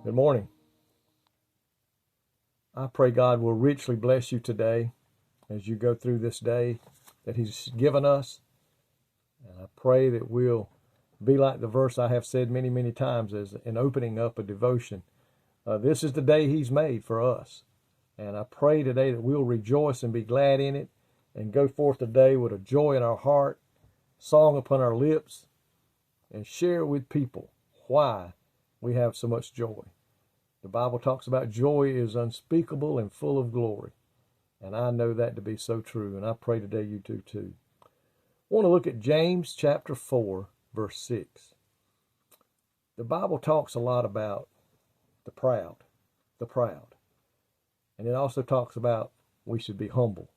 Good morning. I pray God will richly bless you today as you go through this day that He's given us. And I pray that we'll be like the verse I have said many, many times as in opening up a devotion. This is the day He's made for us. And I pray today that we'll rejoice and be glad in it and go forth today with a joy in our heart, song upon our lips, and share with people why we have so much joy. The Bible talks about joy is unspeakable and full of glory. And I know that to be so true. And I pray today you do too. I want to look at James chapter 4, verse 6. The Bible talks a lot about the proud. And it also talks about we should be humble.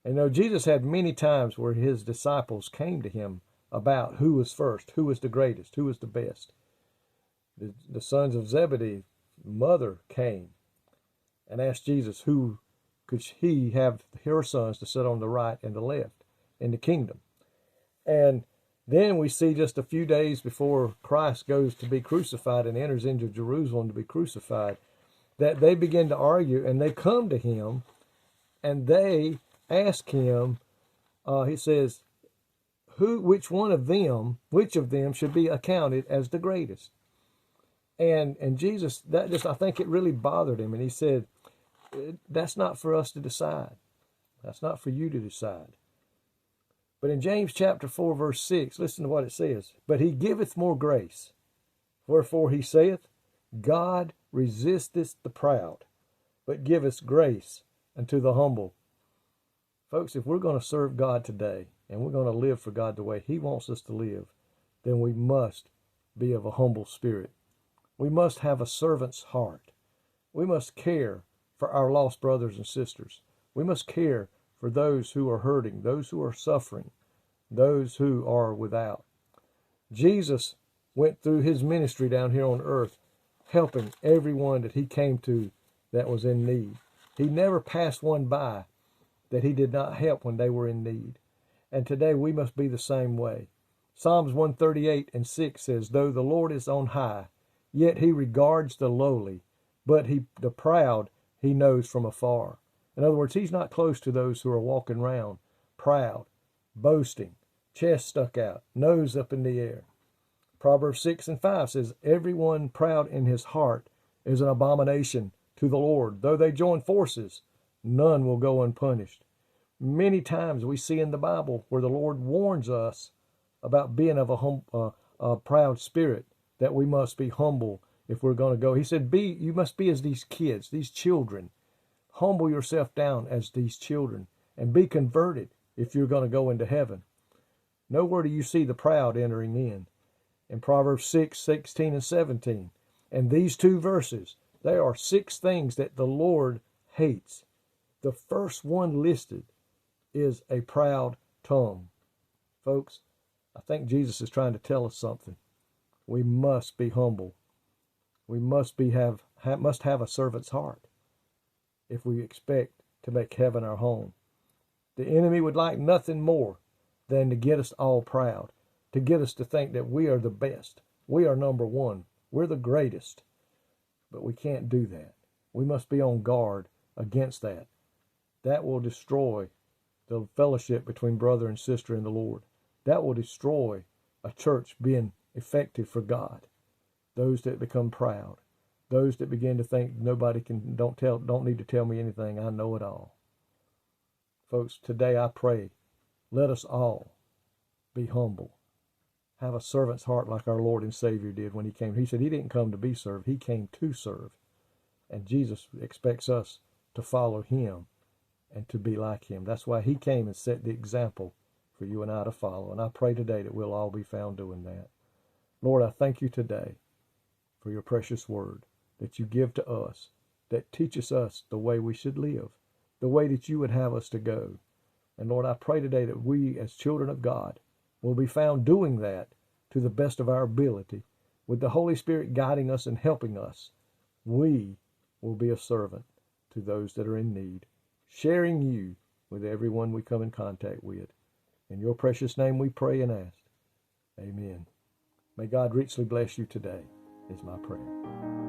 And Jesus had many times where His disciples came to Him about who was first, who was the greatest, who was the best. The sons of Zebedee, mother, came and asked Jesus who could He have her sons to sit on the right and the left in the kingdom. And then we see just a few days before Christ goes to be crucified and enters into Jerusalem to be crucified, that they begin to argue, and they come to Him and they ask Him, He says, which of them should be accounted as the greatest? And Jesus, I think it really bothered Him. And He said, that's not for us to decide. That's not for you to decide. But in James chapter 4, verse 6, listen to what it says. But He giveth more grace. Wherefore He saith, God resisteth the proud, but giveth grace unto the humble. Folks, if we're going to serve God today, and we're going to live for God the way He wants us to live, then we must be of a humble spirit. We must have a servant's heart. We must care for our lost brothers and sisters. We must care for those who are hurting, those who are suffering, those who are without. Jesus went through His ministry down here on earth, helping everyone that He came to that was in need. He never passed one by that He did not help when they were in need. And today we must be the same way. Psalms 138 and 6 says, though the Lord is on high, yet He regards the lowly, but the proud He knows from afar. In other words, He's not close to those who are walking around proud, boasting, chest stuck out, nose up in the air. Proverbs 6 and 5 says, everyone proud in his heart is an abomination to the Lord. Though they join forces, none will go unpunished. Many times we see in the Bible where the Lord warns us about being of a proud spirit, that we must be humble if we're going to go. He said, you must be as these kids, these children. Humble yourself down as these children and be converted if you're going to go into heaven. Nowhere do you see the proud entering in. In Proverbs 6, 16 and 17. And these two verses, there are 6 things that the Lord hates. The first one listed is a proud tongue. Folks, I think Jesus is trying to tell us something. We must be humble. We must have a servant's heart if we expect to make heaven our home. The enemy would like nothing more than to get us all proud, to get us to think that we are the best. We are number one. We're the greatest. But we can't do that. We must be on guard against that. That will destroy the fellowship between brother and sister in the Lord. That will destroy a church being effective for God. Those that become proud, those that begin to think nobody don't need to tell me anything, I know it all. Folks, today I pray, let us all be humble. Have a servant's heart like our Lord and Savior did when He came. He said He didn't come to be served, He came to serve. And Jesus expects us to follow Him and to be like Him. That's why He came and set the example for you and I to follow. And I pray today that we'll all be found doing that. Lord, I thank You today for Your precious word that You give to us, that teaches us the way we should live, the way that You would have us to go. And Lord, I pray today that we as children of God will be found doing that to the best of our ability. With the Holy Spirit guiding us and helping us, we will be a servant to those that are in need, sharing You with everyone we come in contact with. In Your precious name we pray and ask. Amen. May God richly bless you today, is my prayer.